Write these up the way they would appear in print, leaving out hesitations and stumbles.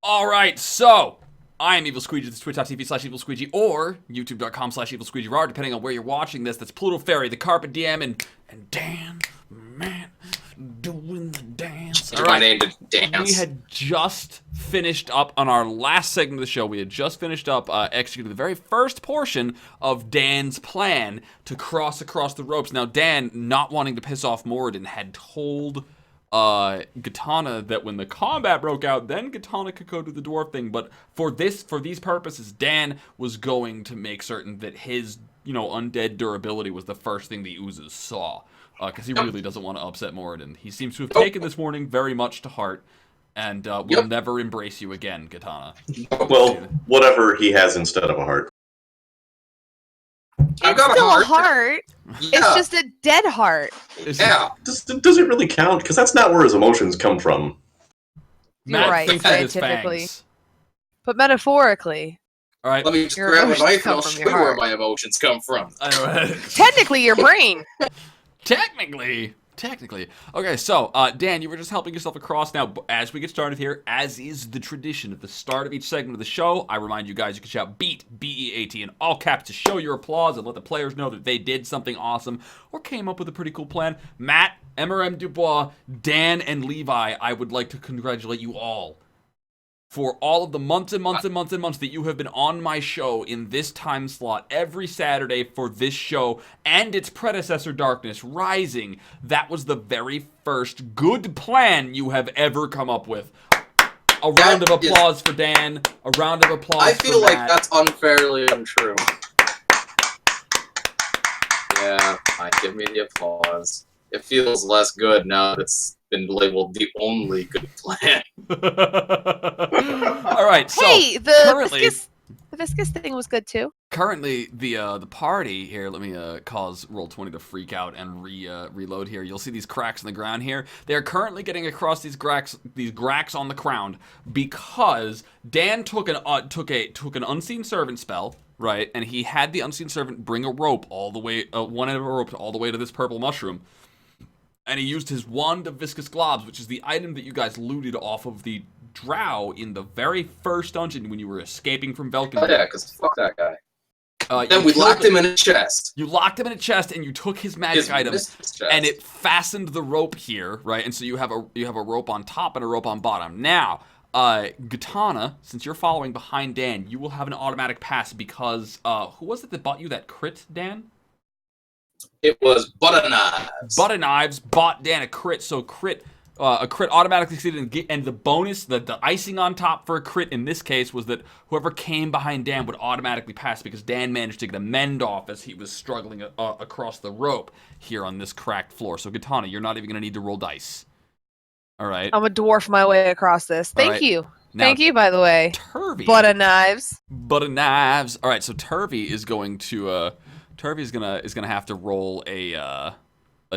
All right, so I am EvilSqueegee. This is twitch.tv/EvilSqueegee or youtube.com/EvilSqueegee, depending on where you're watching this. That's Pluto Fairy, the Carpet DM, and Dan, man, doing the dance. All right. My name to dance. We had just finished up on our last segment of the show. We had just finished up executing the very first portion of Dan's plan to cross across the ropes. Now, Dan, not wanting to piss off Moradin, had told Katana that when the combat broke out, then Katana could go do the dwarf thing. But for these purposes, Dan was going to make certain that his, undead durability was the first thing the oozes saw. Because he really doesn't want to upset Moradin. He seems to have taken this warning very much to heart, and will never embrace you again, Katana. Well, whatever he has instead of a heart. I've got still a a heart. Yeah. It's just a dead heart. Yeah. Does it really count? Because that's not where his emotions come from. You're Matt right, thinks that his scientifically. fangs. But metaphorically. All right. Let me just Your grab a emotions knife and come I'll from show your you where heart. my emotions come from. Technically, your brain. Technically. Okay, so, Dan, you were just helping yourself across. Now, as we get started here, as is the tradition at the start of each segment of the show, I remind you guys you can shout BEAT, B-E-A-T, in all caps to show your applause and let the players know that they did something awesome or came up with a pretty cool plan. Matt, MRM Dubois, Dan, and Levi, I would like to congratulate you all for all of the months and months and months and months that you have been on my show in this time slot every Saturday for this show and its predecessor, Darkness Rising. That was the very first good plan you have ever come up with. A round of applause for Dan. A round of applause for Matt. I feel like that's unfairly untrue. Yeah, fine, give me the applause. It feels less good now that it's been labeled the only good plan. All right, so Hey, currently, the viscous thing was good too. Currently, the party here. Let me cause Roll20 to freak out and reload here. You'll see these cracks in the ground here. They are currently getting across these cracks on the ground because Dan took an unseen servant spell, right? And he had the unseen servant bring a rope all the way, one end of a rope all the way to this purple mushroom. And he used his wand of viscous globs, which is the item that you guys looted off of the drow in the very first dungeon when you were escaping from Velkin. Oh yeah, because fuck that guy. Then You we killed locked him in a chest. You locked him in a chest, and you took his magic items, and it fastened the rope here, right? And so you have a rope on top and a rope on bottom. Now, Katana, since you're following behind Dan, you will have an automatic pass because who was it that bought you that crit, Dan? It was Butter Knives. Butter Knives bought Dan a crit, so a crit automatically succeeded, and the bonus, the icing on top for a crit in this case was that whoever came behind Dan would automatically pass because Dan managed to get a mend off as he was struggling across the rope here on this cracked floor. So Katana, you're not even going to need to roll dice. All right. I'm a dwarf my way across this. Thank you. Now, Thank you, by the way. Turvy. Butter knives. Butter knives. All right, so Turvy is going to Turvy's gonna have to roll a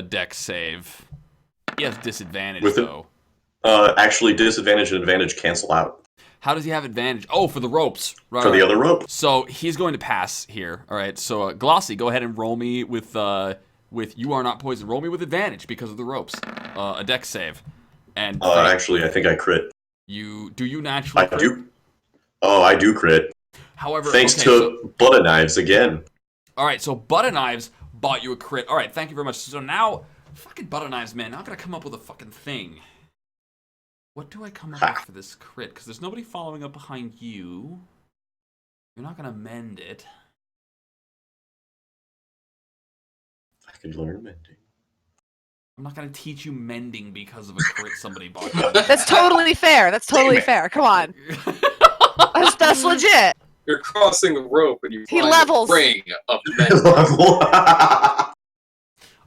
dex save. He has disadvantage though. Actually, disadvantage and advantage cancel out. How does he have advantage? Oh, for the ropes. Right, for the other rope. So he's going to pass here. All right. So Glossy, go ahead and roll me with you are not poisoned. Roll me with advantage because of the ropes. A dex save. And actually, I think I crit. Do you naturally crit? I do. Oh, I do crit. However, thanks to Butter Knives again. All right. So Butter Knives bought you a crit. All right. Thank you very much. So now. Fucking Butter Knives, man. Now I gotta come up with a fucking thing. What do I come up with for this crit? Because there's nobody following up behind you. You're not gonna mend it. I could learn mending. I'm not gonna teach you mending because of a crit somebody bought you. That's totally fair. That's totally fair. Come on. That's legit. You're crossing the rope and you He find levels. a ring of men.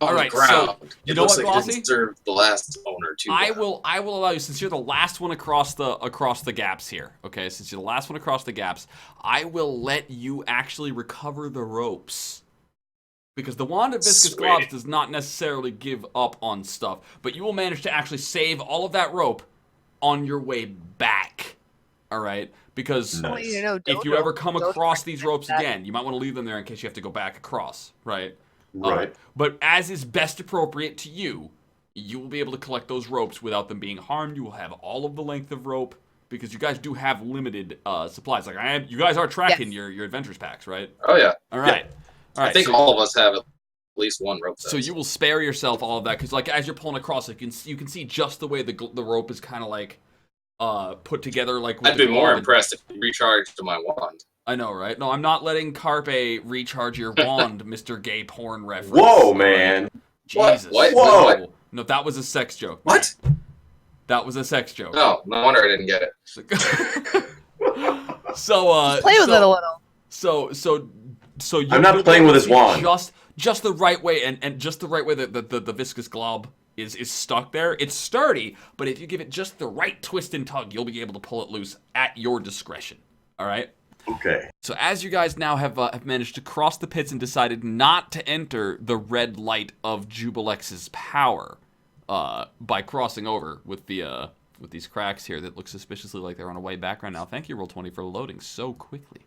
All right, ground. So you know what, Glossy? Didn't serve the last owner too. I will allow you, since you're the last one across the gaps here. Okay, since you're the last one across the gaps, I will let you actually recover the ropes. Because the wand of viscous globs does not necessarily give up on stuff, but you will manage to actually save all of that rope on your way back. All right, because if you ever come across these ropes again, you might want to leave them there in case you have to go back across. Right. Right. But as is best appropriate to you, you will be able to collect those ropes without them being harmed. You will have all of the length of rope. because you guys do have limited supplies. Like you guys are tracking your adventures packs, right? Oh yeah. All right. All right. I think all of us have at least one rope. So you will spare yourself all of that because, like, as you're pulling across, you can see just the way the rope is kind of like put together. Like, with I'd be more impressed if you recharged my wand. I know, right? No, I'm not letting Carpe recharge your wand, Mr. Gay Porn reference. Whoa, man. Jesus. What? Whoa. What? No, that was a sex joke. What? That was a sex joke. No wonder I didn't get it. So Play with it a little. So you, I'm not playing with his wand. Just the right way, and just the right way that the viscous glob is stuck there. It's sturdy, but if you give it just the right twist and tug, you'll be able to pull it loose at your discretion. All right. Okay. So as you guys now have managed to cross the pits and decided not to enter the red light of Jubilex's power, by crossing over with these cracks here that look suspiciously like they're on a white background now. Thank you, Roll20, for loading so quickly.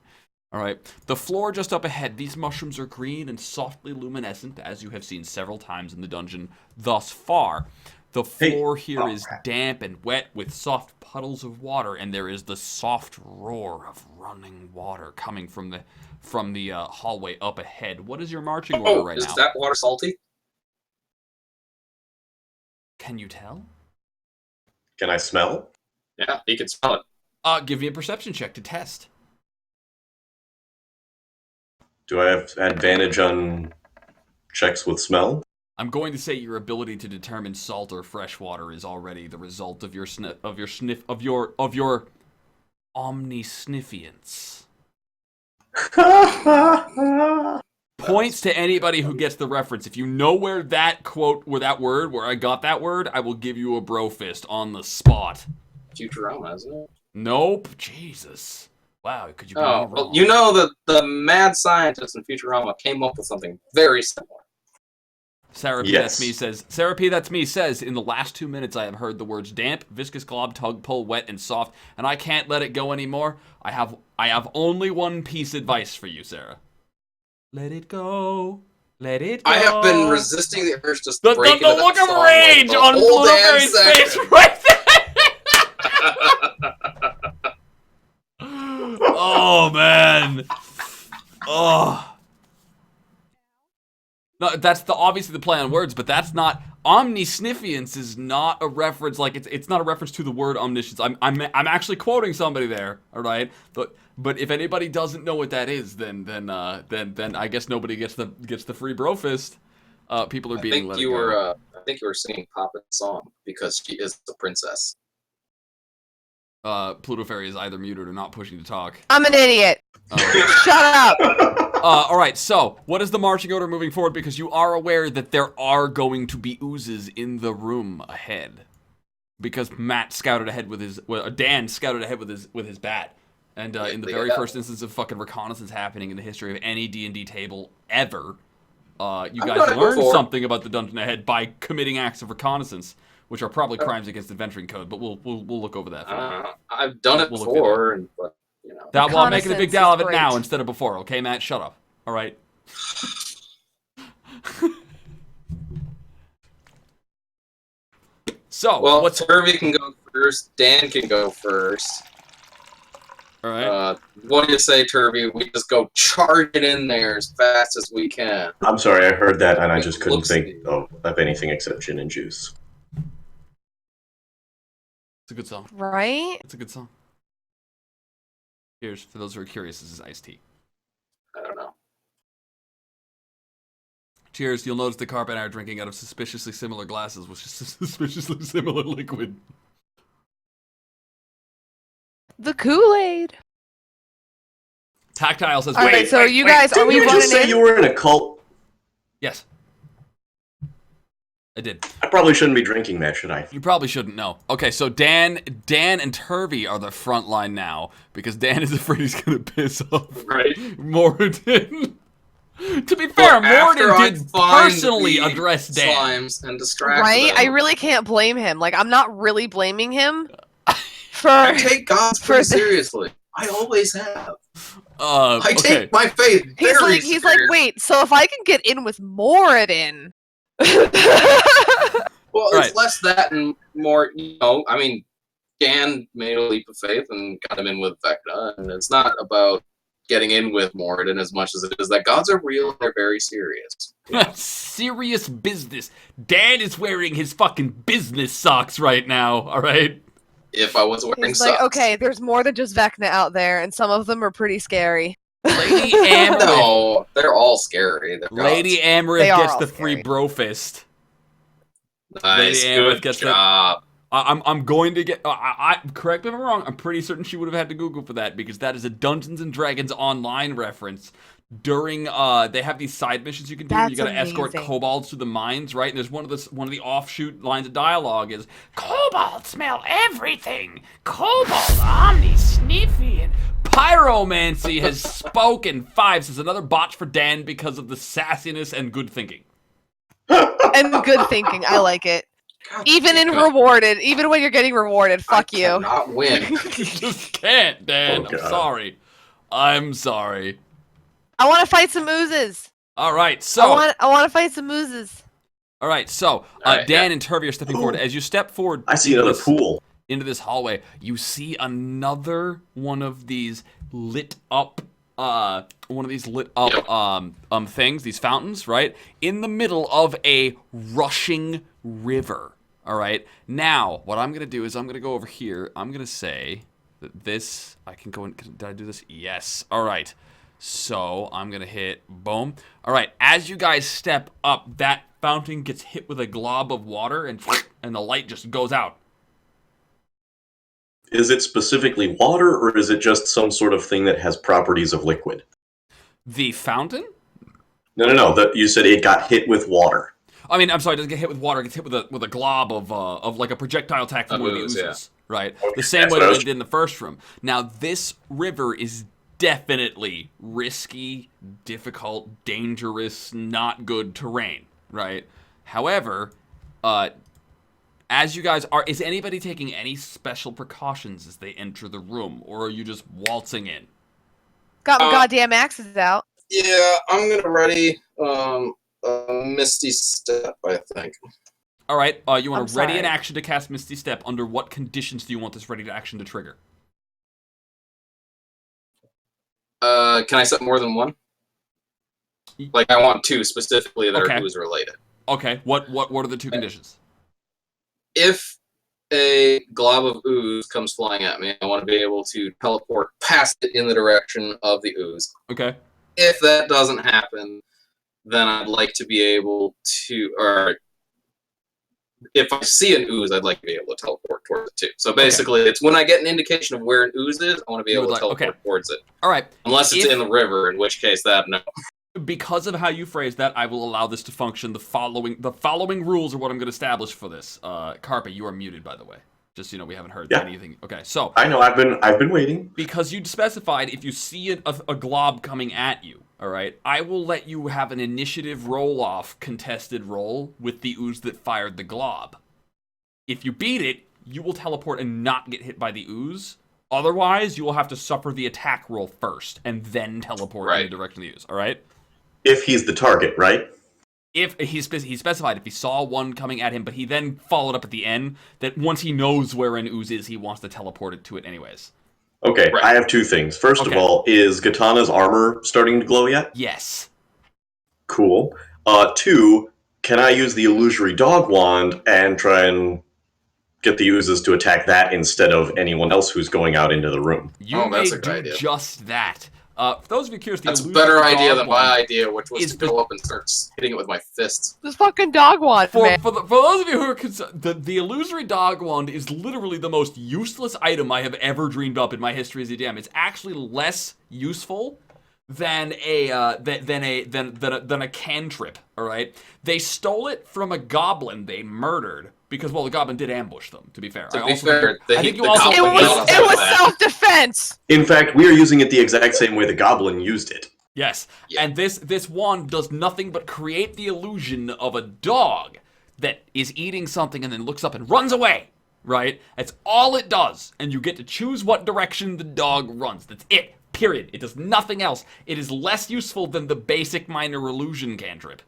All right, the floor just up ahead. These mushrooms are green and softly luminescent, as you have seen several times in the dungeon thus far. The floor here is damp and wet with soft puddles of water, and there is the soft roar of running water coming from the hallway up ahead. What is your marching order right now? Is that water salty? Can you tell? Can I smell? Yeah, you can smell it. Give me a perception check to test. Do I have advantage on checks with smell? I'm going to say your ability to determine salt or fresh water is already the result of your omnisnifiance. Points to anybody who gets the reference. If you know where that quote, where I got that word, I will give you a bro fist on the spot. Futurama, isn't it? Nope. Jesus. Wow, could you be more wrong? Well, you know that the mad scientist in Futurama came up with something very similar. Sarah P. Yes. That's me says, in the last 2 minutes I have heard the words damp, viscous glob, tug, pull, wet, and soft, and I can't let it go anymore. I have only one piece of advice for you, Sarah. Let it go. Let it go. I have been resisting the urge to The break into look that of song rage like the on whole damn Blueberry's section. face right there. Oh, man. Oh. No, that's obviously the play on words, but that's not. Omnisnifiance is not a reference. Like it's not a reference to the word omniscience. I'm actually quoting somebody there. All right, but if anybody doesn't know what that is, then I guess nobody gets the free bro fist. People are being let go. I think you were singing Papa's song because she is the princess. Pluto Fairy is either muted or not pushing to talk. I'm an idiot. Shut up. All right, so what is the marching order moving forward? Because you are aware that there are going to be oozes in the room ahead. Because Matt scouted ahead with Dan scouted ahead with his bat. And in the very first instance of fucking reconnaissance happening in the history of any D&D table ever, you guys learned something about the dungeon ahead by committing acts of reconnaissance, which are probably crimes against adventuring code, but we'll look over that. I've done it before, but you know. That while I'm making a big deal of it now instead of before, okay, Matt? Shut up. All right. So, well, Turvy can go first. Dan can go first. All right. What do you say, Turvy? We just go charge it in there as fast as we can. I'm sorry, I heard that and I just couldn't think of anything except gin and juice. It's a good song. Right? It's a good song. Here's, for those who are curious, this is iced tea. I don't know. Cheers. You'll notice the Carp and I are drinking out of suspiciously similar glasses, which is suspiciously similar liquid. The Kool-Aid. Tactile says, All wait, right, so wait, you wait. guys, are we Didn't you running just say in? you were in a cult? Yes. I did. I probably shouldn't be drinking that, should I? You probably shouldn't know. Okay, so Dan and Turvy are the front line now because Dan is afraid he's gonna piss off Moradin. To be fair, Moradin did personally address Dan. Slimes and distract Right? them. I really can't blame him. Like, I'm not really blaming him for. I take God's pretty seriously. I always have. I take my faith very He's like, wait. So if I can get in with Moradin. Well, it's less that and more, you know, I mean, Dan made a leap of faith and got him in with Vecna, and it's not about getting in with Moradin as much as it is that gods are real and they're very serious. Serious business. Dan is wearing his fucking business socks right now, alright? If I was wearing He's socks. like, okay, there's more than just Vecna out there, and some of them are pretty scary. Lady Amarith. No, they're all scary. They're Lady gods. Amarith They are gets all the free scary. bro fist. Nice, Lady Amarith good gets job. I'm going to get. Correct me if I'm wrong. I'm pretty certain she would have had to Google for that because that is a Dungeons and Dragons online reference. During they have these side missions you can do. Where you That's got to escort amazing. kobolds through the mines, right? And there's one of the offshoot lines of dialogue is kobolds smell everything. Kobold omni sniffy and pyromancy has spoken. 5 says another botch for Dan because of the sassiness and good thinking. And good thinking, I like it. God Even in damn it. rewarded, even when you're getting rewarded, fuck I you. cannot win. You just can't, Dan. Oh, I'm God. sorry. I'm sorry. I want to fight some oozes. All right, so I want to fight some oozes. all right, so Alright, Dan yeah. and Turvey are stepping forward. As you step forward, I see into another this- pool. into this hallway. You see another one of these lit up things, these fountains, right? In the middle of a rushing river. All right. Now, what I'm gonna do is I'm gonna go over here. I'm gonna say that this I can go in. Did I do this? Yes. All right. So I'm gonna hit boom. All right. As you guys step up, that fountain gets hit with a glob of water, and the light just goes out. Is it specifically water, or is it just some sort of thing that has properties of liquid? The fountain? No. You said it got hit with water. I mean, I'm sorry, it doesn't get hit with water. It gets hit with a glob of like a projectile attack from Of one of the ooze, oozes, right? Okay, The same that's way what I that was- it did in the first room. Now, this river is definitely risky, difficult, dangerous, not good terrain, right? However, as you guys are, is anybody taking any special precautions as they enter the room, or are you just waltzing in? Got my goddamn axes out. Yeah, I'm gonna ready a Misty Step, I think. All right, you want I'm to ready an sorry. action to cast Misty Step. Under what conditions do you want this ready to action to trigger? Can I set more than one? Like, I want 2 specifically that Okay. are ooze related. Okay, what are the 2 conditions? If a glob of ooze comes flying at me, I want to be able to teleport past it in the direction of the ooze. Okay. If that doesn't happen, then I'd like to be able to, or if I see an ooze, I'd like to be able to teleport towards it too. So basically, it's when I get an indication of where an ooze is, I want to be You able would to like- teleport towards it. All right. Unless it's If- in the river, in which case that no. Because of how you phrase that, I will allow this to function. The following rules are what I'm going to establish for this. Carpe, you are muted, by the way. Just so you know, we haven't heard Yeah. anything. Okay, so I know. I've been waiting. because you specified if you see a glob coming at you, all right, I will let you have an initiative roll-off contested roll with the ooze that fired the glob. If you beat it, you will teleport and not get hit by the ooze. Otherwise, you will have to suffer the attack roll first and then teleport in the direction of the ooze. All right. If he's the target, right? If he specified if he saw one coming at him, but he then followed up at the end that once he knows where an ooze is, he wants to teleport it to it anyways. Okay, Right. I have 2 things. First Okay. of all, is Katana's armor starting to glow yet? Yes. Cool. 2, can I use the illusory dog wand and try and get the oozes to attack that instead of anyone else who's going out into the room? You Oh, may that's a do good idea. just that. For those of you curious, the That's a illusory better dog idea than wand- my idea, which was is to go up and start hitting it with my fists. This fucking dog wand, For man. those of you who are concerned, the illusory dog wand is literally the most useless item I have ever dreamed up in my history as a DM. It's actually less useful than a cantrip. All right, they stole it from a goblin they murdered because the goblin did ambush them. To be fair, To I be also fair, think, I think you the also It goblin got on was top of that. self-defense. In fact, we are using it the exact same way the goblin used it. yes, Yeah. and this wand does nothing but create the illusion of a dog that is eating something and then looks up and runs away. Right? That's all it does, and you get to choose what direction the dog runs. That's it. Period. It does nothing else. It is less useful than the basic minor illusion cantrip.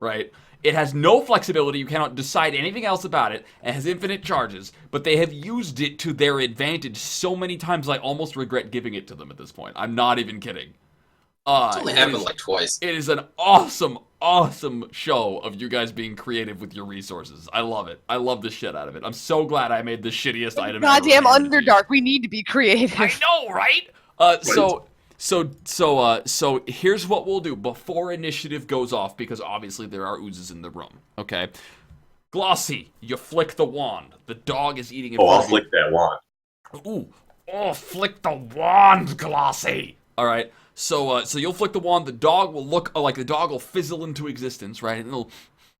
Right? It has no flexibility. You cannot decide anything else about it. It has infinite charges, but they have used it to their advantage so many times I almost regret giving it to them at this point. I'm not even kidding. It's only happened like twice. It is an awesome, awesome show of you guys being creative with your resources. I love it. I love the shit out of it. I'm so glad I made the shittiest item ever. Goddamn Underdark. We need to be creative. I know, right? So here's what we'll do before initiative goes off, because obviously there are oozes in the room. Okay, Glossy, you flick the wand. The dog is eating it. Oh, I'll flick that wand. Ooh, oh, flick the wand, Glossy. All right. So you'll flick the wand. The dog will look like the dog will fizzle into existence, right? And it'll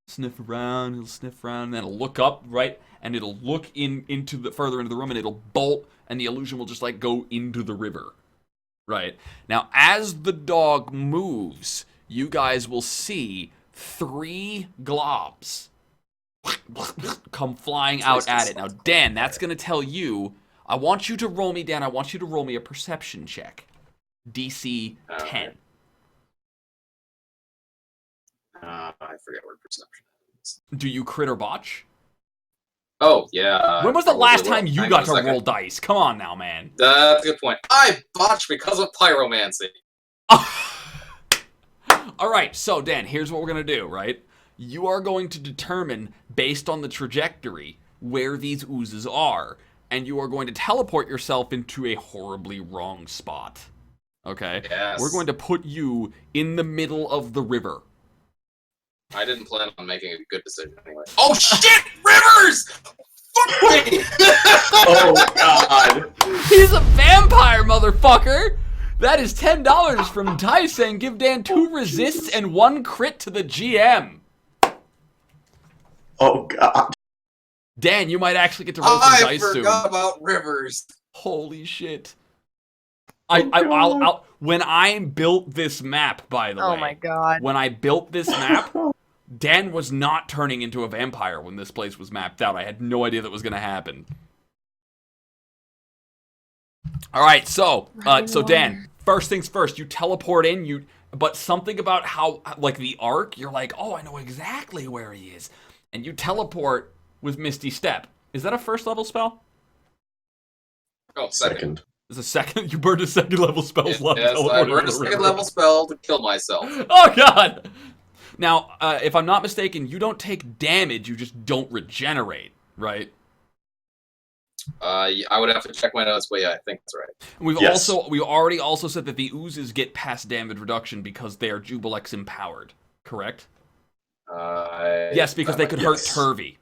sniff around. It'll sniff around, and then it'll look up, right? And it'll look into the further into the room, and it'll bolt, and the illusion will just like go into the river. Right. Now, as the dog moves, you guys will see 3 globs come flying out at it. Now, Dan, that's going to tell you, I want you to roll me a perception check. DC 10. I forget what perception is. Do you crit or botch? Oh, yeah. When was the last time you got to roll dice? Come on now, man. That's a good point. I botched because of pyromancy. All right, so Dan, here's what we're going to do, right? You are going to determine, based on the trajectory, where these oozes are, and you are going to teleport yourself into a horribly wrong spot. Okay? Yes. We're going to put you in the middle of the river. I didn't plan on making a good decision anyway. Oh shit! Rivers! Fuck me! Oh god. He's a vampire, motherfucker! That is $10 from Dice saying give Dan 2 resists and 1 crit to the GM. Oh god. Dan, you might actually get to roll some dice soon. I forgot about rivers. Holy shit. I'll when I built this map, by the way. Oh my god. When I built this map, Dan was not turning into a vampire when this place was mapped out. I had no idea that was going to happen. All right, so Dan, first things first, you teleport in, but something about how, like the arc, you're like, oh, I know exactly where he is. And you teleport with Misty Step. Is that a first level spell? Oh, second. It's a second? You burned a second level spell slot. Yes, I burned a second level spell to kill myself. Oh, God! Now, if I'm not mistaken, you don't take damage, you just don't regenerate, right? I would have to check my notes, but yeah, I think that's right. And we already also said that the oozes get past damage reduction because they are Jubilex empowered, correct? Yes, because they could hurt Turvy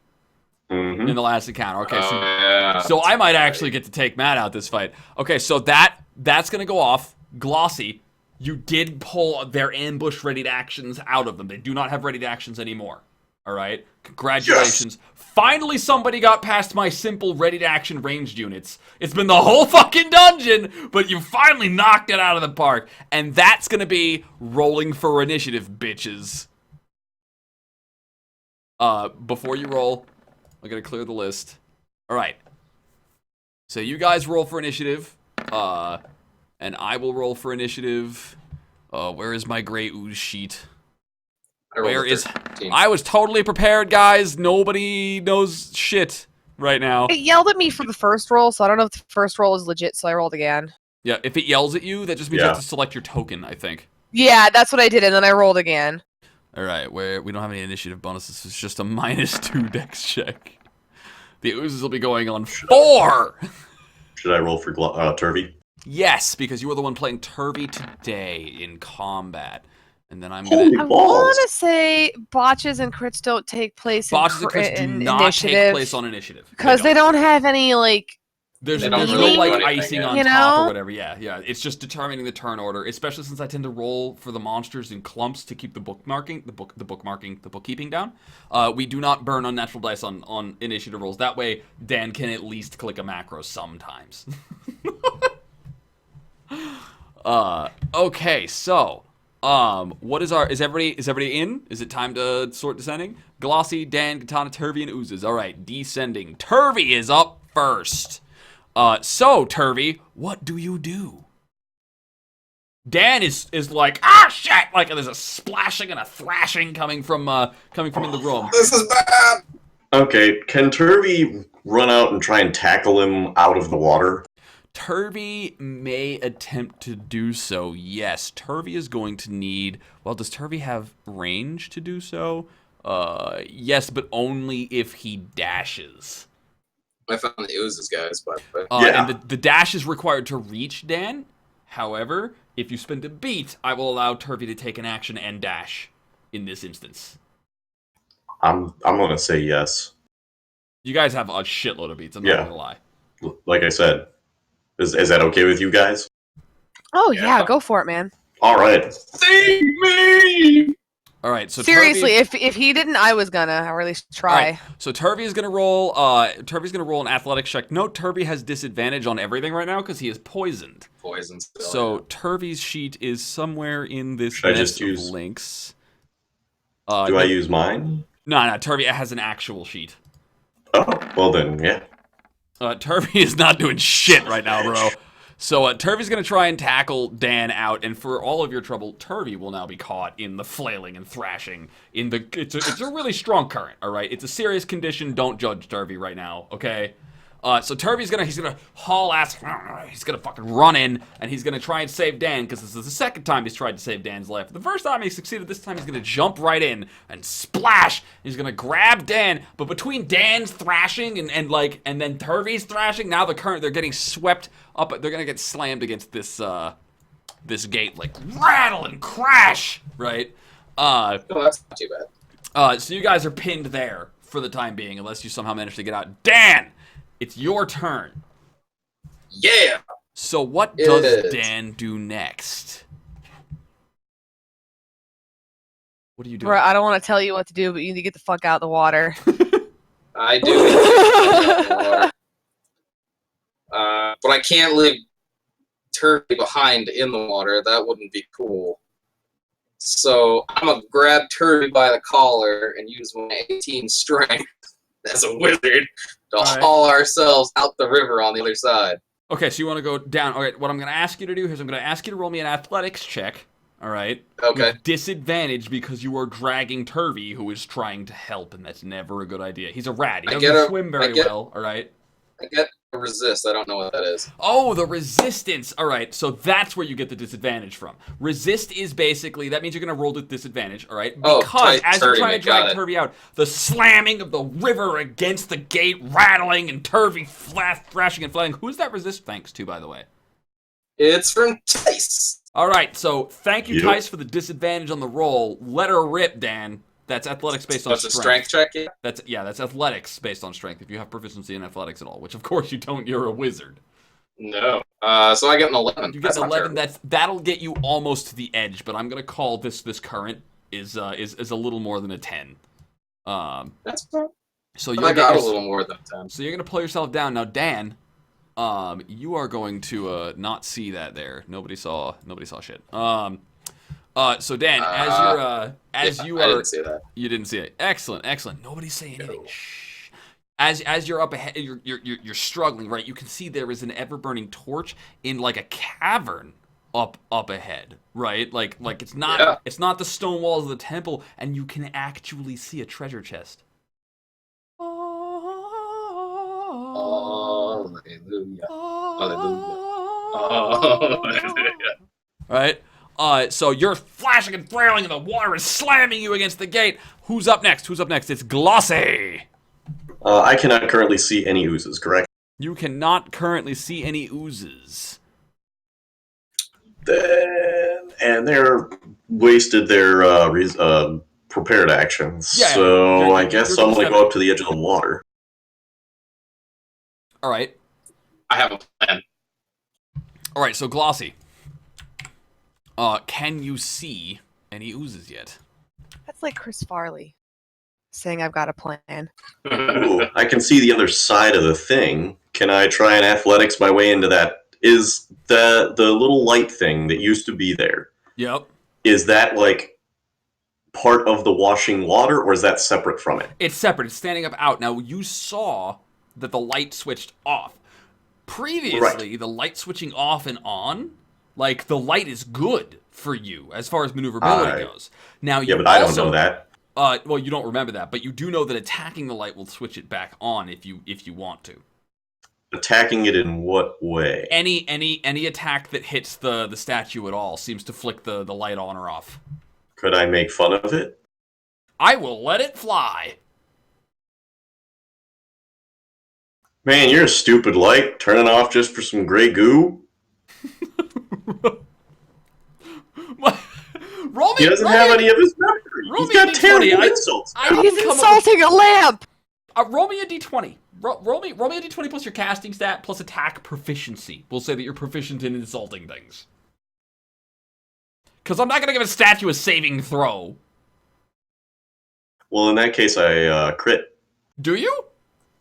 in the last encounter. Okay, so I might actually get to take Matt out this fight. Okay, so that's gonna go off. Glossy, you did pull their ambush readied actions out of them. They do not have readied actions anymore. All right, congratulations. Yes! Finally, somebody got past my simple ready to action ranged units. It's been the whole fucking dungeon, but you finally knocked it out of the park. And that's gonna be rolling for initiative, bitches. Before you roll, I'm gonna clear the list. All right. So you guys roll for initiative, and I will roll for initiative. Where is my gray ooze sheet? I was totally prepared, guys. Nobody knows shit right now. It yelled at me for the first roll, so I don't know if the first roll is legit, so I rolled again. Yeah, if it yells at you, that just means you have to select your token, I think. Yeah, that's what I did, and then I rolled again. All right, we don't have any initiative bonuses. It's just a -2 dex check. The oozes will be going on 4. Should I roll for Turvy? Yes, because you were the one playing Turvy today in combat. And then I'm gonna. Holy I balls. want to say botches and crits don't take place. Botches and crits do not take place on initiative because they don't have any like. There's no like icing on top or whatever. Yeah. It's just determining the turn order, especially since I tend to roll for the monsters in clumps to keep the bookkeeping down. We do not burn unnatural dice on initiative rolls. That way, Dan can at least click a macro sometimes. Okay, so. What is everybody in? Is it time to sort descending? Glossy, Dan, Katana, Turvy, and Oozes. Alright, descending. Turvy is up first. So, Turvy, what do you do? Dan is like, ah, shit! Like, there's a splashing and a thrashing coming from in the room. This is bad! Okay, can Turvy run out and try and tackle him out of the water? Turvy may attempt to do so, yes. Turvy is going to need... Well, does Turvy have range to do so? Yes, but only if he dashes. I found the oozes, guys, by the way. Yeah. And the dash is required to reach Dan. However, if you spend a beat, I will allow Turvy to take an action and dash in this instance. I'm gonna say yes. You guys have a shitload of beats, I'm not gonna lie. Like I said, is that okay with you guys? Oh yeah, go for it, man. All right. Save me! All right, so Seriously, Turvy, if he didn't, I was gonna, or at least try. right, so Turvy is gonna roll. Turvy's gonna roll an athletics check. Note Turvy has disadvantage on everything right now because he is poisoned. Poison still. So Turvy's sheet is somewhere in this Should I mess just of use- links. Do I use mine? No, Turvy has an actual sheet. Oh, well then, yeah. Turvy is not doing shit right now, bro. So Turvy's going to try and tackle Dan out, and for all of your trouble, Turvy will now be caught in the flailing and thrashing. It's a really strong current, all right? It's a serious condition. Don't judge Turvy right now, okay? So Turvy's he's gonna haul ass, he's gonna fucking run in, and he's gonna try and save Dan, because this is the second time he's tried to save Dan's life. The first time he succeeded, this time he's gonna jump right in and splash. He's gonna grab Dan, but between Dan's thrashing and then Turvy's thrashing, now the current, they're getting swept up, they're gonna get slammed against this gate, like rattle and crash, right? Oh, that's not too bad. So you guys are pinned there for the time being, unless you somehow manage to get out. Dan! It's your turn. Yeah! So what It does is. Dan do next? What are you doing? Bro, I don't want to tell you what to do, but you need to get the fuck out of the water. I do. But I can't leave Turvy behind in the water. That wouldn't be cool. So I'm gonna grab Turvy by the collar and use my 18 strength as a wizard to Alright. haul ourselves out the river on the other side. Okay, so you want to go down. All right, what I'm going to ask you to do is I'm going to ask you to roll me an athletics check. All right? Okay. With disadvantage because you are dragging Turvy, who is trying to help, and that's never a good idea. He's a rat. He doesn't swim very well, all right? I get a resist. I don't know what that is. Oh, the resistance. All right, so that's where you get the disadvantage from. Resist is basically, that means you're going to roll with disadvantage, all right? Oh, Because as you're Turvy, trying to got drag it. Turvy out, the slamming of the river against the gate, rattling, and Turvy thrashing and flying. Who's that resist thanks to, by the way? It's from Tice. All right, so thank you, Yep. Tice, for the disadvantage on the roll. Let her rip, Dan. That's athletics based on That's a strength check, yeah? That's athletics based on strength. If you have proficiency in athletics at all, which of course you don't. You're a wizard. No. So I get an 11. You get That's an not 11. terrible. That'll get you almost to the edge, but I'm gonna call this current is a little more than a 10. That's fine. So I you'll got a get little more than 10. so you're gonna pull yourself down now, Dan. You are going to not see that there. Nobody saw shit. So Dan, as you I are, didn't see that. you didn't see it. Excellent. Nobody say anything. No. Shh. As you're up ahead, you're struggling, right? You can see there is an ever burning torch in like a cavern up ahead, right? Like it's not the stone walls of the temple, and you can actually see a treasure chest. Hallelujah. Hallelujah. Right? So you're flashing and flailing, and the water is slamming you against the gate. Who's up next? It's Glossy. I cannot currently see any oozes, correct? You cannot currently see any oozes. And they're wasted their prepared actions. Yeah, so you're- I guess you're I'm just gonna go up to the edge of the water. All right. I have a plan. All right, so Glossy. Can you see any oozes yet? That's like Chris Farley saying I've got a plan. Ooh, I can see the other side of the thing. Can I try and athletics my way into that? Is the little light thing that used to be there, Yep. is that like part of the washing water, or is that separate from it? It's separate. It's standing up out. Now, you saw that the light switched off. Previously, the light switching off and on Like, the light is good for you as far as maneuverability goes. Now, Yeah, but I don't know that. Well, you don't remember that, but you do know that attacking the light will switch it back on if you want to. Attacking it in what way? Any attack that hits the statue at all seems to flick the light on or off. Could I make fun of it? I will let it fly. Man, you're a stupid light. Turning off just for some gray goo? He doesn't have any of his memory. He's got terrible insults. He's insulting a lamp! Roll me a d20. Roll me a d20 plus your casting stat plus attack proficiency. We'll say that you're proficient in insulting things. Because I'm not going to give a statue a saving throw. Well, in that case, I crit. Do you?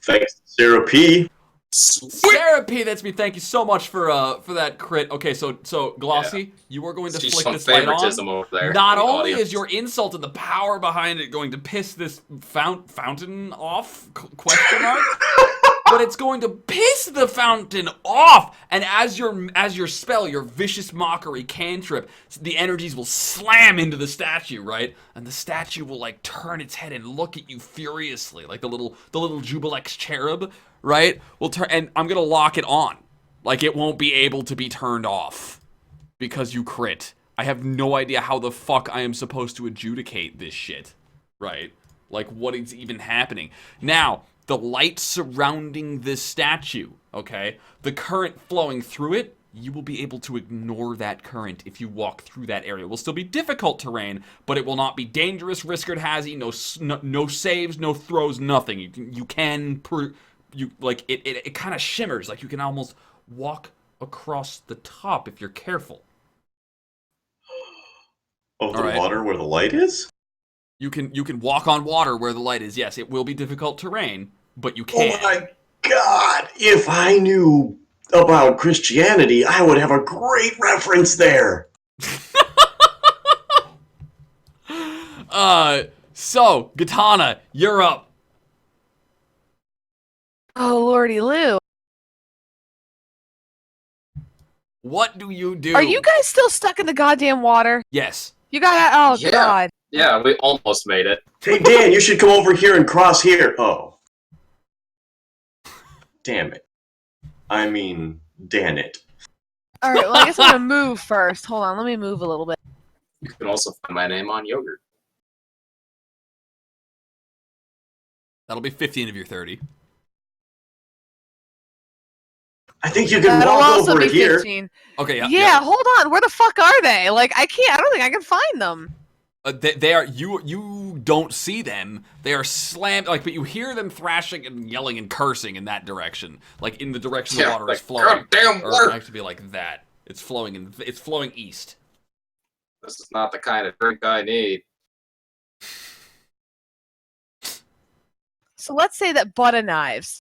Thanks, Sarah P. Sarah P, that's me. Thank you so much for that crit. Okay, so Glossy, you are going to flick this light on. Over there Not only is your insult and the power behind it going to piss this fountain off? Question mark. But it's going to piss the fountain off, and as your spell, your vicious mockery cantrip, the energies will slam into the statue, right? And the statue will like turn its head and look at you furiously, like the little Jubilex cherub, right? Will turn, and I'm gonna lock it on, like it won't be able to be turned off because you crit. I have no idea how the fuck I am supposed to adjudicate this shit, right? Like what is even happening now? The light surrounding this statue, okay? The current flowing through it, you will be able to ignore that current if you walk through that area. It will still be difficult terrain, but it will not be dangerous, risked, hazzy, no saves, no throws, nothing. You can it kind of shimmers, like you can almost walk across the top if you're careful. Of the water where the light is? You can walk on water where the light is. Yes, it will be difficult terrain, but you can. Oh my god! If I knew about Christianity, I would have a great reference there. So Katana, you're up. Oh lordy Lou. What do you do? Are you guys still stuck in the goddamn water? Yes. You got oh Yeah. god. Yeah, we almost made it. Hey Dan, you should come over here and cross here. Oh. Damn it. I mean, Dan it. Alright, well I guess I'm gonna move first. Hold on, let me move a little bit. You can also find my name on yogurt. That'll be 15 of your 30. I think you can That'll walk also over be here. 15. Okay, Yeah, hold on. Where the fuck are they? Like I don't think I can find them. They are you don't see them. They are slammed but you hear them thrashing and yelling and cursing in that direction, like in the direction the water is flowing. Goddamn Or water! it actually be like that. It's flowing it's flowing east. This is not the kind of drink I need. So let's say that butter knives.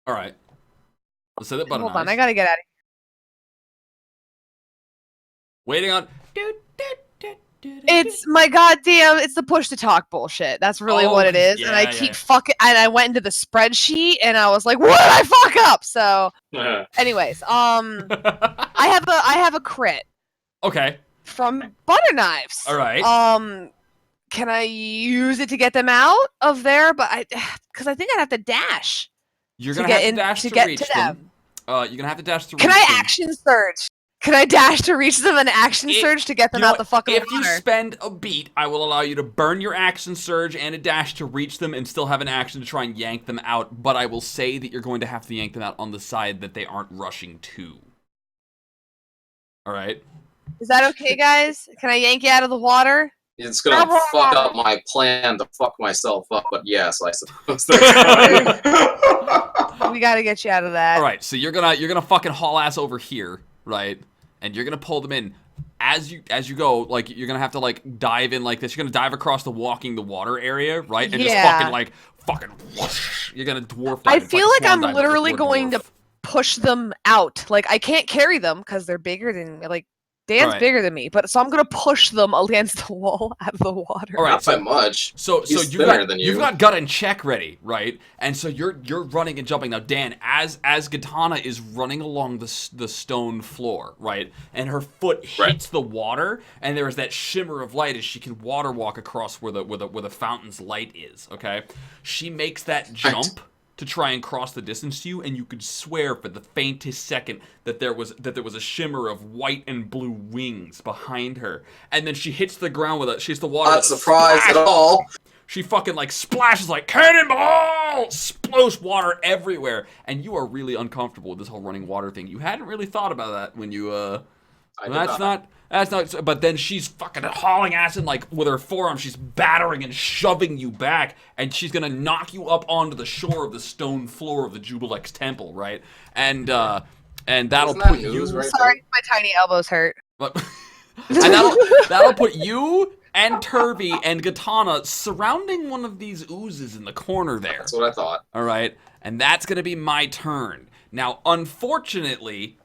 All right. Let's say that button. Hold on, I gotta get out of Waiting on. It's my goddamn. It's the push to talk bullshit. That's really what it is. And I keep fucking. And I went into the spreadsheet and I was like, "What did I fuck up?" So, anyways, I have a crit. Okay. From butter knives. All right. Can I use it to get them out of there? But because I think I'd have to dash. You're gonna have to dash to reach them. You're gonna have to dash to reach them. Can I action surge? Can I dash to reach them and action surge to get them out the fucking water? If you spend a beat, I will allow you to burn your action surge and a dash to reach them and still have an action to try and yank them out, but I will say that you're going to have to yank them out on the side that they aren't rushing to. Alright? Is that okay, guys? Can I yank you out of the water? It's gonna fuck up my plan to fuck myself up, but yes, I suppose that's right. We gotta get you out of that. Alright, so you're gonna fucking haul ass over here, right? And you're gonna pull them in. As you go, like you're gonna have to like dive in like this. You're gonna dive across the walking the water area, right? And just fucking whoosh. You're gonna dwarf dive. I feel like I'm literally going to push them out. Like I can't carry them because they're bigger than like Dan's bigger than me, so I'm gonna push them against the wall out of the water. All right, not so much. So He's you've thinner than you. you've got gut and check ready, right? And so you're running and jumping now. Dan, as Katana is running along the stone floor, right, and her foot hits the water, and there is that shimmer of light as she can water walk across where the fountain's light is. Okay, she makes that jump to try and cross the distance to you, and you could swear for the faintest second that there was a shimmer of white and blue wings behind her. And then she hits the ground with she hits the water. Not surprised at all. She fucking like splashes like cannonball, splosh water everywhere, and you are really uncomfortable with this whole running water thing. You hadn't really thought about that when you That's not. But then she's fucking hauling ass and like with her forearm, she's battering and shoving you back, and she's gonna knock you up onto the shore of the stone floor of the Jubilex temple, right? And that'll put you. Right Sorry, my tiny elbows hurt. And that'll put you and Turvy and Katana surrounding one of these oozes in the corner there. That's what I thought. All right, and that's gonna be my turn. Now, unfortunately,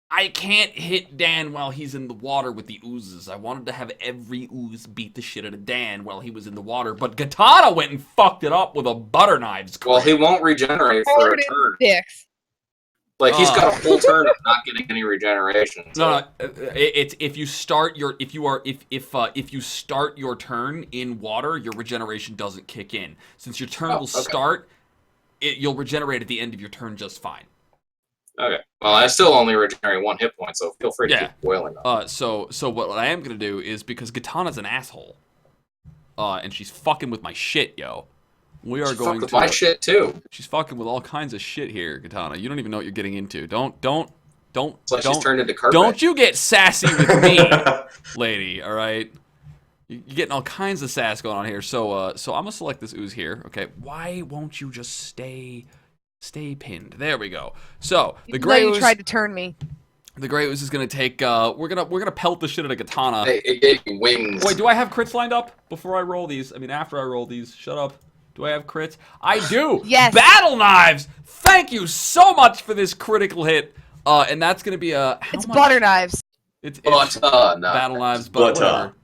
I can't hit Dan while he's in the water with the oozes. I wanted to have every ooze beat the shit out of Dan while he was in the water, but Katana went and fucked it up with a butter knives. Well, he won't regenerate for a turn. Like he's got a full turn of not getting any regeneration. So. No, it's if you start your turn in water, your regeneration doesn't kick in. Since your turn will start, you'll regenerate at the end of your turn just fine. Okay. Well, I still only regenerate 1 hit point, so feel free to keep boiling up. So what I am gonna do is, because Katana's an asshole, and she's fucking with my shit, yo. We are going to. With my shit too. She's fucking with all kinds of shit here, Katana. You don't even know what you're getting into. Don't. It's like she's turned into carpet. Don't you get sassy with me, lady. All right. You're getting all kinds of sass going on here. So I'm gonna select this ooze here. Okay. Why won't you just stay pinned? There we go. So the gray ooze. You tried to turn me. The gray ooze is gonna take. We're gonna pelt the shit out of Katana. Hey, it gave me wings. Wait, do I have crits lined up before I roll these? I mean, after I roll these. Shut up. Do I have crits? I do. Yes. Battle knives. Thank you so much for this critical hit. And that's gonna be a. It's butter knives. It's no. Battle knives, but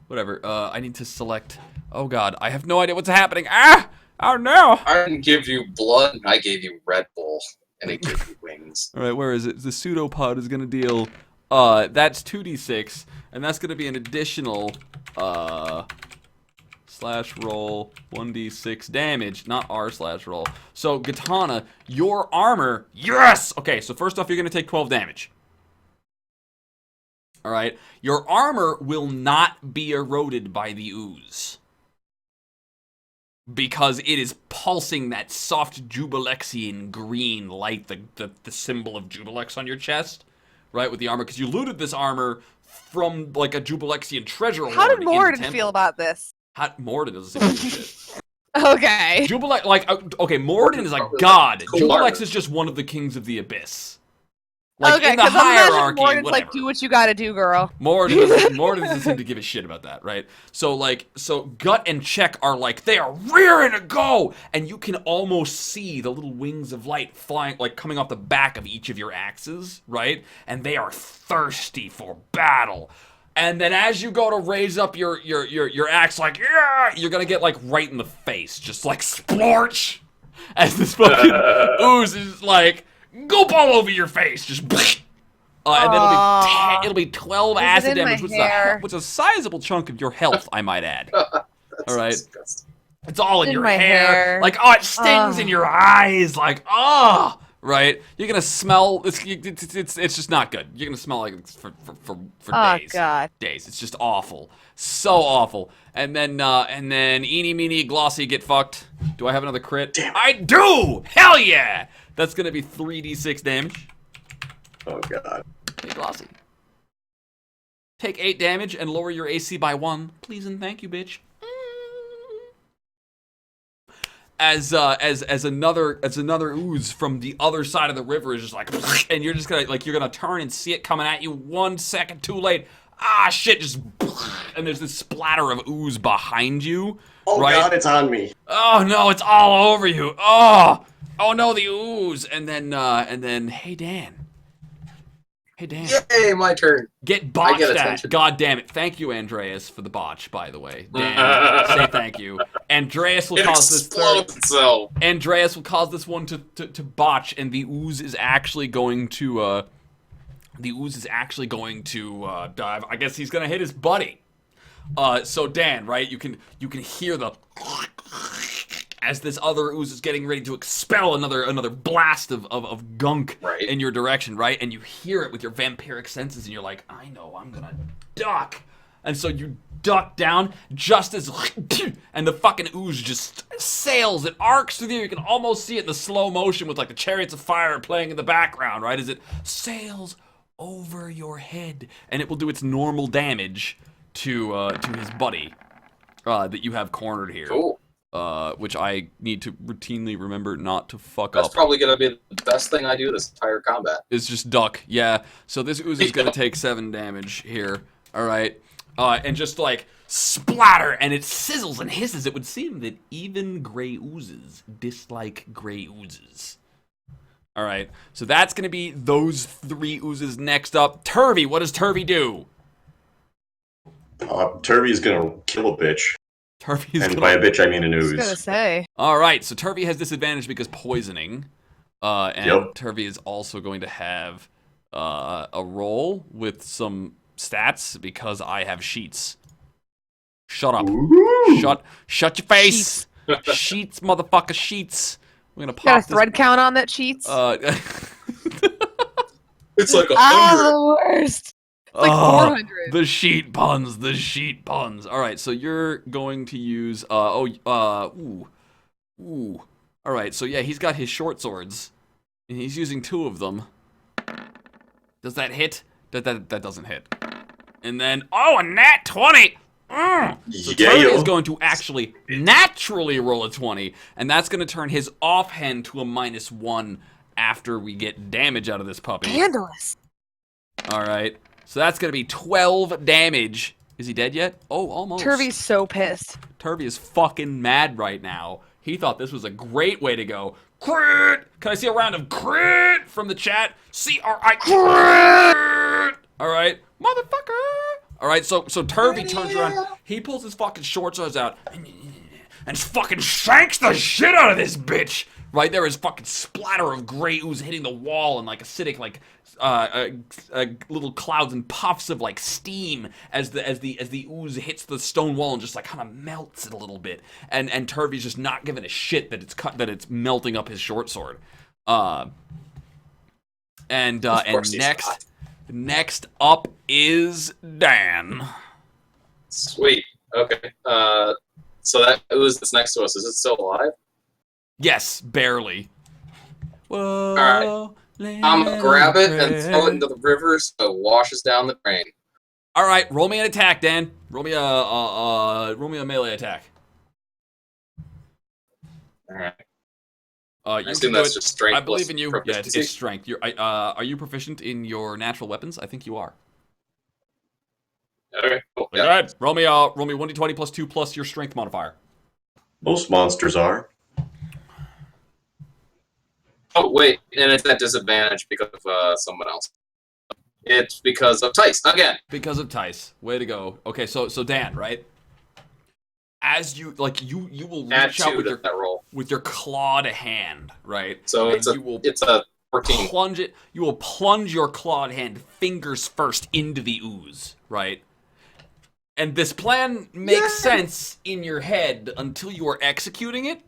whatever. I need to select. Oh God, I have no idea what's happening. Ah! Oh no! I didn't give you blood. I gave you Red Bull, and it gave you wings. All right, where is it? The pseudopod is gonna deal. That's 2d6, and that's gonna be an additional /roll 1d6 damage, not r/roll. So Katana, your armor, yes. Okay, so first off, you're gonna take 12 damage. All right, your armor will not be eroded by the ooze, because it is pulsing that soft Jubilexian green light, the symbol of Jubilex on your chest, right, with the armor, because you looted this armor from, like, a Jubilexian treasure hoard. How did Morden feel about this? Morden doesn't seem to shit. Okay. Jubilex, like, okay, Morden is a god. Jubilex is just one of the kings of the abyss. Like, okay, in the hierarchy, Morden's whatever. like, do what you gotta do, girl. Morden doesn't seem to give a shit about that, right? So Gut and Check are like, they are rearing to go, and you can almost see the little wings of light flying, like coming off the back of each of your axes, right? And they are thirsty for battle. And then as you go to raise up your axe, like, yeah, you're gonna get like right in the face, just like splorch, as this fucking ooze is like, goop all over your face, just. And then it'll be 12 acid damage, which is a sizable chunk of your health, I might add. All right, disgusting. It's all in your hair. Like, oh, it stings in your eyes. Like, oh, right. You're gonna smell. It's just not good. You're gonna smell like for days. Oh God. Days. It's just awful. So awful. And then eeny meeny glossy get fucked. Do I have another crit? Damn. I do. Hell yeah. That's gonna be 3d6 damage. Oh God. Hey, glossy. Take 8 damage and lower your AC by 1. Please and thank you, bitch. As another ooze from the other side of the river is just like, and you're just gonna you're gonna turn and see it coming at you 1 second too late. Ah shit! Just and there's this splatter of ooze behind you. Oh right? God, it's on me. Oh no, it's all over you. Oh no, the ooze. And then hey Dan. Hey, Dan. Yay, my turn. Get botched at. attention. God damn it. Thank you, Andreas, for the botch, by the way. Dan, say thank you. Andreas will cause this third. Itself. Andreas will cause this one to botch, and the ooze is actually going to dive. I guess he's gonna hit his buddy. So Dan, right? You can hear the as this other ooze is getting ready to expel another blast of gunk in your direction, right? And you hear it with your vampiric senses, and you're like, I know, I'm gonna duck. And so you duck down just as and the fucking ooze just sails. It arcs through the air. You can almost see it in the slow motion with like the chariots of fire playing in the background, right? As it sails over your head, and it will do its normal damage to his buddy that you have cornered here. Cool. Which I need to routinely remember not to fuck That's up. That's probably gonna be the best thing I do this entire combat. It's just duck, yeah. So this ooze is gonna take 7 damage here. All right, and just like splatter, and it sizzles and hisses. It would seem that even gray oozes dislike gray oozes. All right, so that's gonna be those 3 oozes next up. Turvy, what does Turvy do? Turvey's gonna kill a bitch. Turvey's and by a bitch, I mean an I was ooze. gonna say. All right, so Turvey has disadvantage because poisoning, and Turvey is also going to have a roll with some stats because I have sheets. Shut up. Ooh. Shut your face. Sheets, motherfucker, sheets. We're gonna pop Got a thread count on that sheets? It's like 100. the worst. It's like 400. The sheet puns. All right, so you're going to use ooh. All right, so yeah, he's got his short swords, and he's using 2 of them. Does that hit? That doesn't hit. And then a nat 20. So Turvey is going to actually naturally roll a 20, and that's going to turn his offhand to a -1 after we get damage out of this puppy. Scandalous. All right. So that's going to be 12 damage. Is he dead yet? Oh, almost. Turvey's so pissed. Turvey is fucking mad right now. He thought this was a great way to go. Crit! Can I see a round of crit from the chat? C-R-I crit! All right. Motherfucker! All right, so Turvey turns around. He pulls his fucking short swords out and fucking shanks the shit out of this bitch. Right there is fucking splatter of gray ooze hitting the wall and like acidic like little clouds and puffs of like steam as the ooze hits the stone wall and just like kind of melts it a little bit. And Turvey's just not giving a shit that it's melting up his short sword. And next up is Dan. Sweet. Okay. So that ooze that's next to us, is it still alive? Yes, barely. All right. I'm gonna grab it and throw it into the river so it washes down the drain. All right, roll me an attack, Dan. Roll me a melee attack. All right. I assume that's just strength. I believe in you. Yeah, proficiency? it's strength. Are you proficient in your natural weapons? I think you are. Okay. Cool. Go ahead. Roll me 1d20 plus 2 plus your strength modifier. Most monsters are. Oh wait, and it's at disadvantage because of someone else. It's because of Tice again. Because of Tice. Way to go. Okay, so Dan, right? As you you will reach out with your clawed hand, right? So it's a 14. Plunge it. You will plunge your clawed hand fingers first into the ooze, right? And this plan makes sense in your head until you are executing it,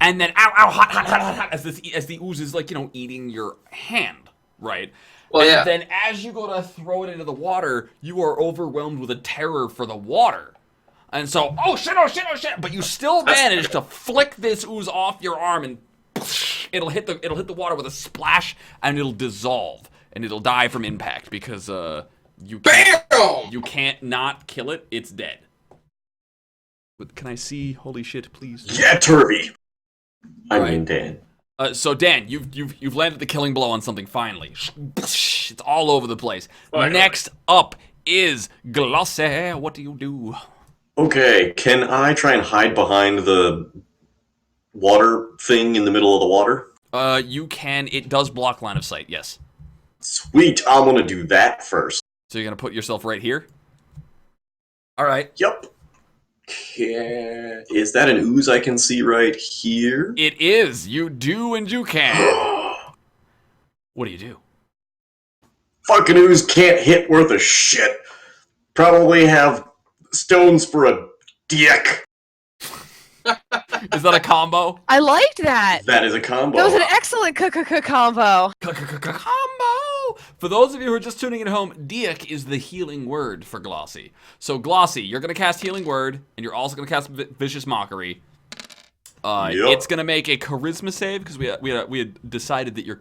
and then hot, as the ooze is like eating your hand, right? Well, and then as you go to throw it into the water, you are overwhelmed with a terror for the water. And so, oh shit, but you still manage to flick this ooze off your arm, and it'll hit the water with a splash, and it'll dissolve, and it'll die from impact because you can't not kill it. It's dead. But can I see? Holy shit, please. Yeah, Turvey. I mean Dan. So Dan, you've landed the killing blow on something finally. It's all over the place. Finally. Next up is Glossy. What do you do? Okay, can I try and hide behind the water thing in the middle of the water? You can. It does block line of sight, yes. Sweet, I'm gonna do that first. So you're gonna put yourself right here? Alright. Yep. Is that an ooze I can see right here? It is! You do and you can. What do you do? Fucking ooze can't hit worth a shit. Probably have stones for a dick. Is that a combo? I liked that. That is a combo. That was an excellent combo. Combo! For those of you who are just tuning in at home, Diak is the healing word for Glossy. So Glossy, you're going to cast Healing Word, and you're also going to cast Vicious Mockery. Yep. It's going to make a Charisma save, because we had decided that your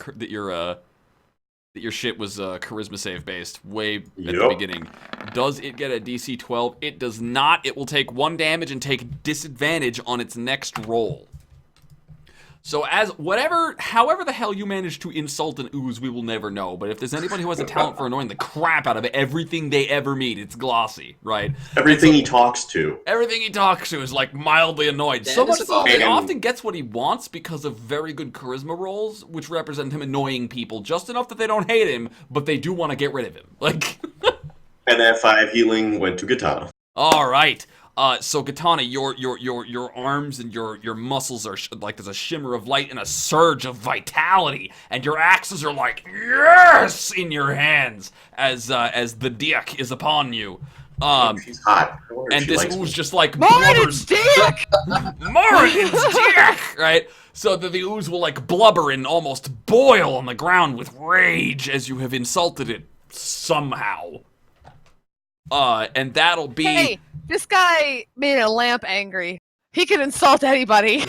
shit was Charisma save based way at the beginning. Does it get a DC 12? It does not. It will take 1 damage and take disadvantage on its next roll. So however the hell you manage to insult an ooze, we will never know. But if there's anybody who has a talent for annoying the crap out of everything they ever meet, it's Glossy, right? Everything he talks to. Everything he talks to is like mildly annoyed. So much so that he often gets what he wants because of very good charisma rolls, which represent him annoying people just enough that they don't hate him, but they do want to get rid of him. Like. And that 5 healing went to Katana. All right. So Katana, your arms and your muscles are like there's a shimmer of light and a surge of vitality, and your axes are like yes in your hands as the Diak is upon you. She's hot. And this ooze just like Morin's Diak! Morin's Diak! Right? So that the ooze will like blubber and almost boil on the ground with rage as you have insulted it somehow. And that'll be. Hey, this guy made a lamp angry. He can insult anybody.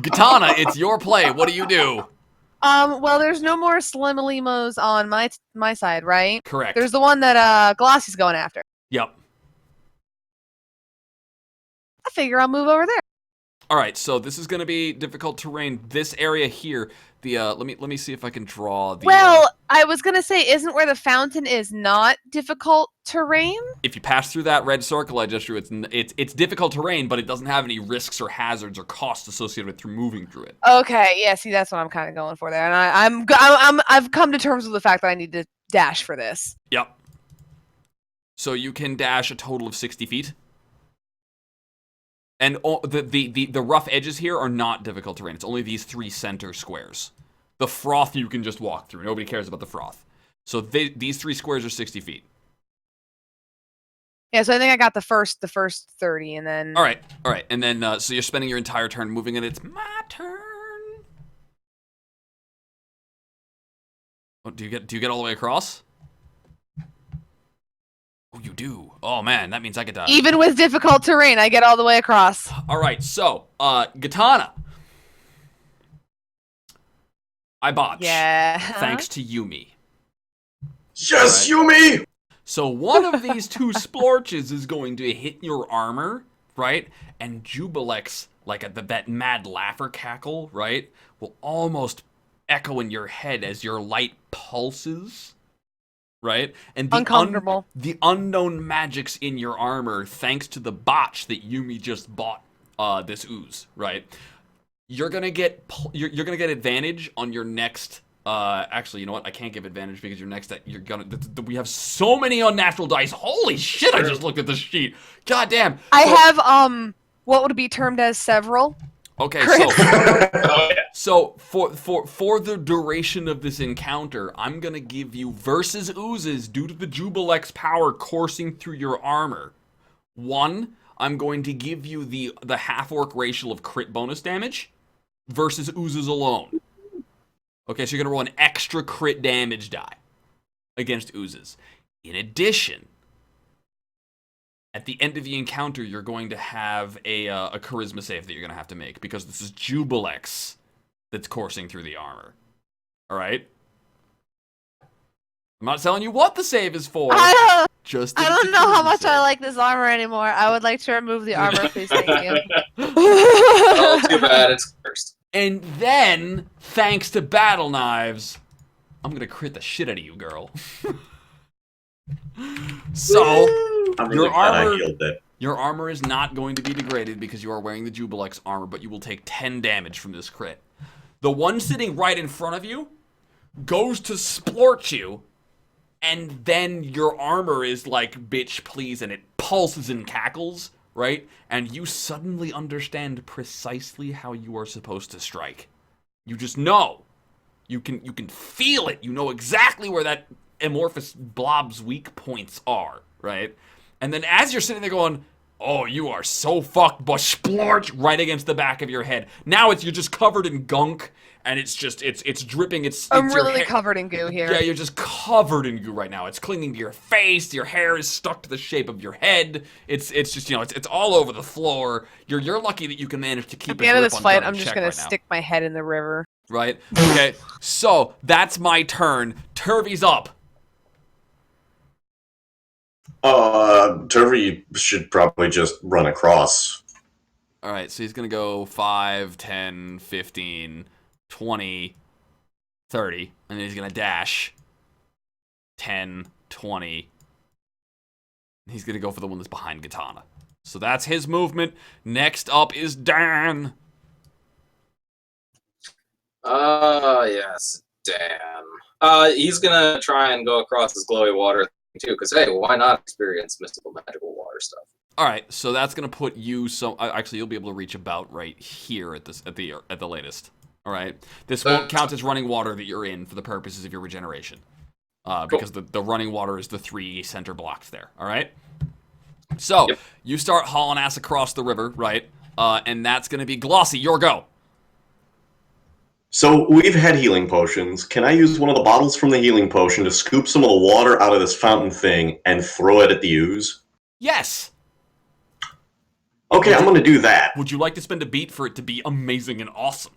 Katana, it's your play. What do you do? Well, there's no more Slimalimos on my side, right? Correct. There's the one that Glossy's going after. Yep. I figure I'll move over there. All right, so this is going to be difficult terrain. This area here, the let me see if I can draw the. Well, I was gonna say, isn't where the fountain is not difficult terrain? If you pass through that red circle I just drew, it's difficult terrain, but it doesn't have any risks or hazards or costs associated with moving through it. Okay, yeah. See, that's what I'm kind of going for there, and I've come to terms with the fact that I need to dash for this. Yep. So you can dash a total of 60 feet. And the rough edges here are not difficult terrain. It's only these 3 center squares. The froth you can just walk through. Nobody cares about the froth. So these 3 squares are 60 feet. Yeah, so I think I got the first 30, and then. All right, and then so you're spending your entire turn moving, and it's my turn. Oh, do you get all the way across? Oh, you do. Oh man, that means I get to. Even with difficult terrain, I get all the way across. All right, so Katana. I botch. Yeah. Thanks to Yumi. Yes, Yumi! So one of these 2 splorches is going to hit your armor, right? And Jubilex, like that mad laugher cackle, right, will almost echo in your head as your light pulses, right? And the uncomfortable. The unknown magics in your armor, thanks to the botch that Yumi just bought this ooze, right? You're gonna get advantage on your next. Actually, you know what? I can't give advantage because your next. We have so many unnatural dice. Holy shit! I just looked at the sheet. God damn. I have what would be termed as several. Okay, so for the duration of this encounter, I'm gonna give you versus oozes due to the Jubilex power coursing through your armor. 1, I'm going to give you the half-orc racial of crit bonus damage versus oozes alone. Okay, so you're gonna roll an extra crit damage die against oozes. In addition, at the end of the encounter, you're going to have a charisma save that you're going to have to make because this is Jubilex that's coursing through the armor. All right? I'm not telling you what the save is for. I don't know how much I like this armor anymore. I would like to remove the armor, please. Thank you. Oh, too bad. It's cursed. And then, thanks to battle knives, I'm going to crit the shit out of you, girl. So, I'm really glad I healed that. Your armor is not going to be degraded because you are wearing the Jubilex armor, but you will take 10 damage from this crit. The one sitting right in front of you goes to splort you, and then your armor is like, bitch, please, and it pulses and cackles, right? And you suddenly understand precisely how you are supposed to strike. You just know. You can feel it. You know exactly where that amorphous blob's weak points are, right? And then as you're sitting there going, oh, you are so fucked, but splorch right against the back of your head. Now you're just covered in gunk, and it's dripping. I'm really covered in goo here. Yeah, you're just covered in goo right now. It's clinging to your face. Your hair is stuck to the shape of your head. It's just it's all over the floor. You're lucky that you can manage to keep. At the end of this fight, I'm just gonna stick my head in the river. Right. Okay. So that's my turn. Turvey's up. Turvey should probably just run across. All right, so he's going to go 5, 10, 15, 20, 30, and then he's going to dash 10, 20. He's going to go for the one that's behind Katana. So that's his movement. Next up is Dan. Yes, Dan. He's going to try and go across this glowy water too, because hey, why not experience mystical magical water stuff? All right, so that's gonna put you. So actually, you'll be able to reach about right here at the latest. All right, this won't count as running water that you're in for the purposes of your regeneration, because the running water is the 3 center blocks there. All right, so you start hauling ass across the river, right? And that's gonna be Glossy. Your go. So we've had healing potions. Can I use one of the bottles from the healing potion to scoop some of the water out of this fountain thing and throw it at the ooze? Yes. Okay, I'm going to do that. Would you like to spend a beat for it to be amazing and awesome?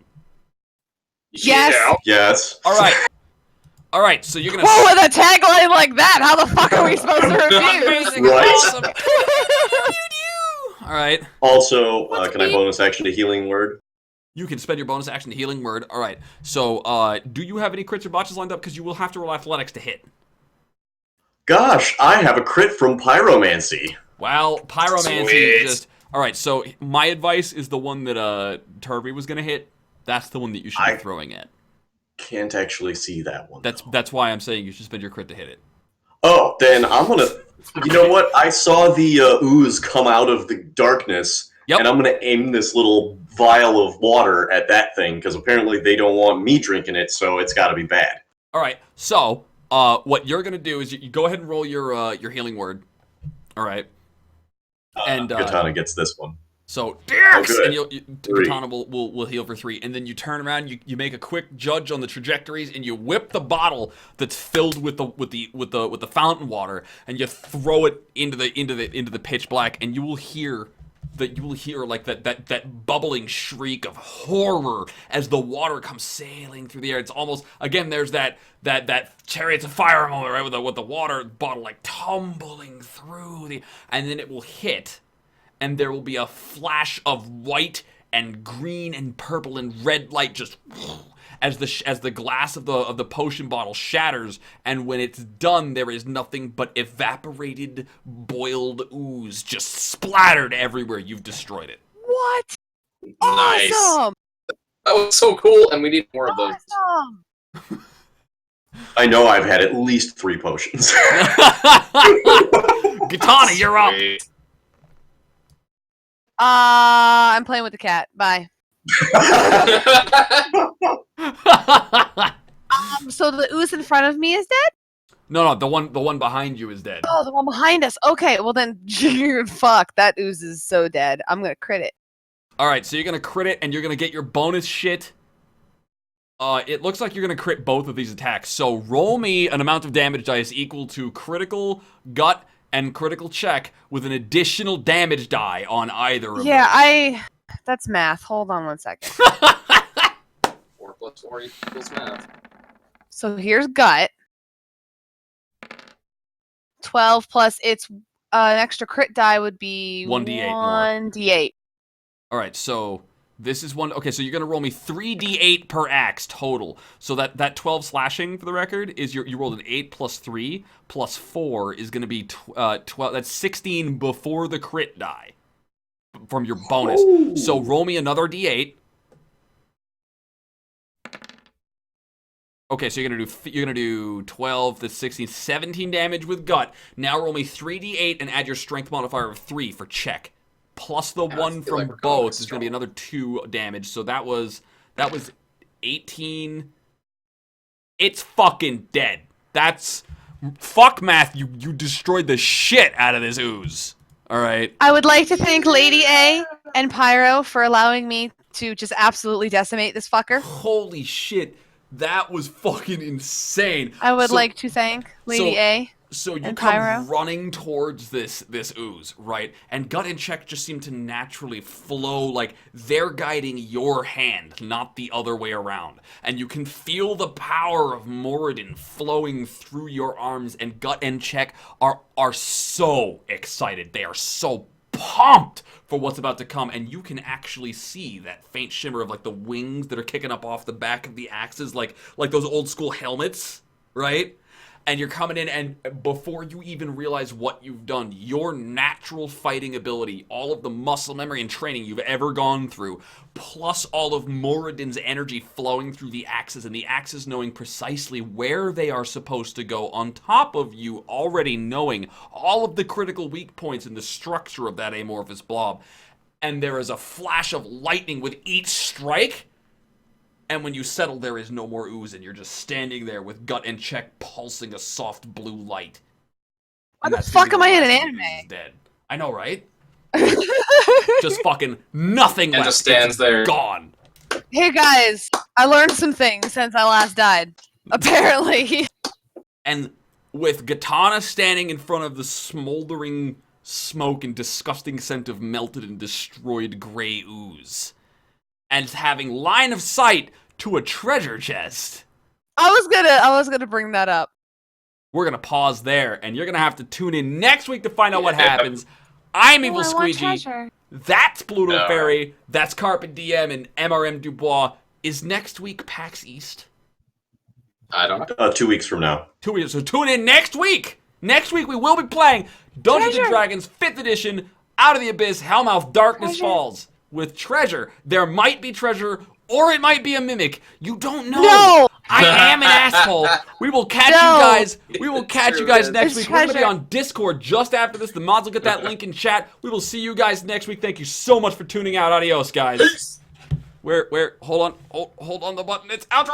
Yes. Yeah. Yes. All right. All right, so you're gonna. Whoa, with a tagline like that, how the fuck are we supposed to refuse? Amazing and awesome. All right. Also, can I bonus action to healing word? You can spend your bonus action to healing word. All right. So, do you have any crits or botches lined up? Because you will have to roll athletics to hit. Gosh, I have a crit from Pyromancy. Well, Pyromancy Sweet. just... All right, so my advice is the one that Turvey was going to hit. That's the one that you should be throwing at. Can't actually see that one. That's why I'm saying you should spend your crit to hit it. Oh, then I'm going to... You know what? I saw the ooze come out of the darkness, and I'm going to aim this little vial of water at that thing, because apparently they don't want me drinking it, so it's got to be bad. All right, so what you're going to do is you go ahead and roll your healing word. All right. And Katana gets this one. So, and Katana will heal for 3, and then you turn around, you make a quick judge on the trajectories, and you whip the bottle that's filled with the fountain water, and you throw it into the pitch black, and you will hear like that bubbling shriek of horror as the water comes sailing through the air. It's almost, again, there's that Chariots of Fire moment, right, with the water bottle like tumbling through and then it will hit, and there will be a flash of white and green and purple and red light just as the glass of the potion bottle shatters, and when it's done, there is nothing but evaporated, boiled ooze just splattered everywhere. You've destroyed it. What? Nice. Awesome. That was so cool, and we need more of those. Awesome. I know I've had at least 3 potions. Katana, you're up. I'm playing with the cat. Bye. So the ooze in front of me is dead? No, the one behind you is dead. Oh, the one behind us. Okay, well then, fuck, that ooze is so dead. I'm gonna crit it. All right, so you're gonna crit it, and you're gonna get your bonus shit. It looks like you're gonna crit both of these attacks. So roll me an amount of damage dice equal to critical gut and critical check with an additional damage die on either of them. Yeah, that's math. Hold on one second. 4 plus 4 equals math. So here's gut. 12 plus its an extra crit die would be 1d8 1d8. All right, so this is one. Okay, so you're gonna roll me 3d8 per axe total. So that 12 slashing, for the record, is you rolled an 8 plus 3 plus 4 is gonna be 12. That's 16 before the crit die from your bonus. Ooh. So roll me another d8. Okay, so you're gonna do 12 to 16, 17 damage with gut. Now roll me 3d8 and add your strength modifier of 3 for check. Plus the 1 from like both is gonna be another 2 damage. So that was 18. It's fucking dead. That's fuck math. You destroyed the shit out of this ooze. All right. I would like to thank Lady A and Pyro for allowing me to just absolutely decimate this fucker. Holy shit. That was fucking insane. I would like to thank Lady A. So you and come Pyro. running towards this ooze, right? And gut and check just seem to naturally flow, like they're guiding your hand, not the other way around. And you can feel the power of Moradin flowing through your arms, and gut and check are so excited. They are so pumped for what's about to come, and you can actually see that faint shimmer of like the wings that are kicking up off the back of the axes, like those old school helmets, right? And you're coming in, and before you even realize what you've done, your natural fighting ability, all of the muscle memory and training you've ever gone through, plus all of Moradin's energy flowing through the axes, and the axes knowing precisely where they are supposed to go, on top of you already knowing all of the critical weak points in the structure of that amorphous blob. And there is a flash of lightning with each strike. And when you settle, there is no more ooze, and you're just standing there with gut and check pulsing a soft blue light. Why the fuck am I in an anime? Dead. I know, right? Just fucking nothing left. And just stands there. Gone. Hey guys, I learned some things since I last died. Apparently. And with Katana standing in front of the smoldering smoke and disgusting scent of melted and destroyed gray ooze, and having line of sight to a treasure chest. I was gonna bring that up. We're gonna pause there, and you're gonna have to tune in next week to find out what happens. I'm EvilSqueegee. That's Pluto Fairy. That's Carpet DM and MRM Dubois. Is next week PAX East? I don't know. 2 weeks from now. 2 weeks. So tune in next week. Next week we will be playing Dungeons and Dragons 5th edition, Out of the Abyss, Hellmouth, Darkness Falls. With treasure. There might be treasure, or it might be a mimic. You don't know. No! I am an asshole. We will catch you guys. We will catch you guys next week. We're going to be on Discord just after this. The mods will get that link in chat. We will see you guys next week. Thank you so much for tuning out. Adios, guys. Hold on the button. It's outro.